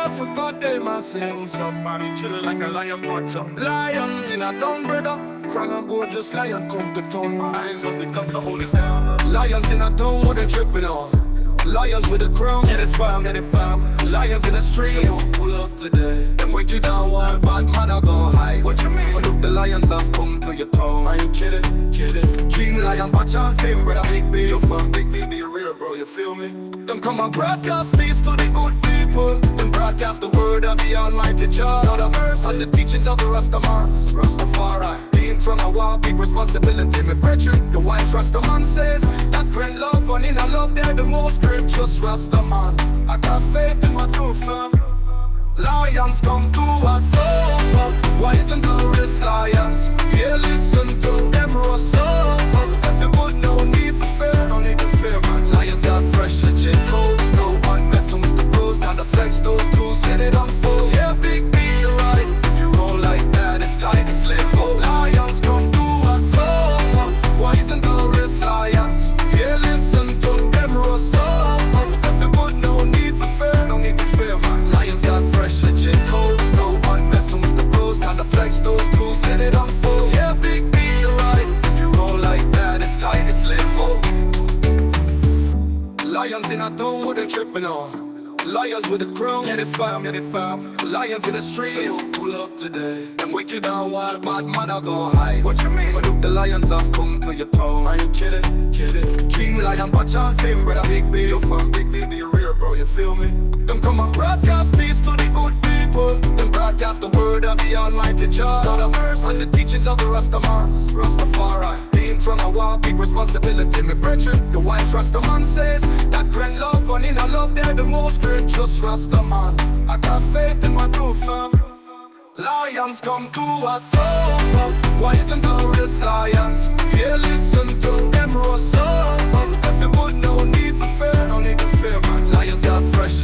I forgot they must sing. Somebody chillin' like a lion Bacha. Lions in a down, brother. Crown and gorgeous lion come to town, man. Lions up become the holy down. Lions in a town, what they tripping on? Lions with the crown, get it fam, get it fam. Lions in the streets, pull up today. Them wicked down wild, bad man I go high. What you mean? But look, the lions have come to your town. I ain't kidding, kidding. King Lion, Bacha and Fame, brother, big B. You from big B, be real, bro, you feel me? Them come and broadcast peace to the good people. Them broadcast the word of the Almighty Jah, Lord of mercy, and the teachings of the Rastamans, Rastafari. Being from a wild, big responsibility, me brethren. The wise Rastaman says that grand love and in a love they're the most great. Just Rastaman, I got faith in my true fam. Lions come to a town. Wise and glorious lions, yeah, listen to them roar song. If you good, no need for fear, no need to fear, man. Lions got fresh, legit codes, no one messing with the pros. Now to flex those tools, let it unfold. Yeah, big B, you're right. If you roll like that, it's tight to slip. Oh, lions come to a town. Wise and glorious lions, yeah, listen to them roar song. If you good, no need for fear, no need to fear, man. Lions got fresh, legit codes, no one messing with the pros. Now to flex those tools, let it unfold. Yeah, big B, you're right. If you roll like that, it's tight to slip. Oh, lions in a town, what they tripping on? Lions with the crown, get it fam, get it fam. Lions in the streets, pull up today. Them wicked and wild, bad man I go high. What you mean? But look, the lions have come to your town. I ain't kidding, kidding. King Lion, Bacha and Fame, brother, big B. You from big B, be real, bro, you feel me? Them come and broadcast peace to the good people. Them broadcast the word of the Almighty Jah, Lord of mercy, and the teachings of the Rastamans, Rastafari. Being from a wild, big responsibility, me brethren. The wise Rastaman says that grand love and in a love they're the most great. Just Rastaman, I got faith in my true fam. Lions come to a town. Wise and glorious lions, yeah, listen to them roar song. If you good, no need for fear, no need to fear, man. Lions got fresh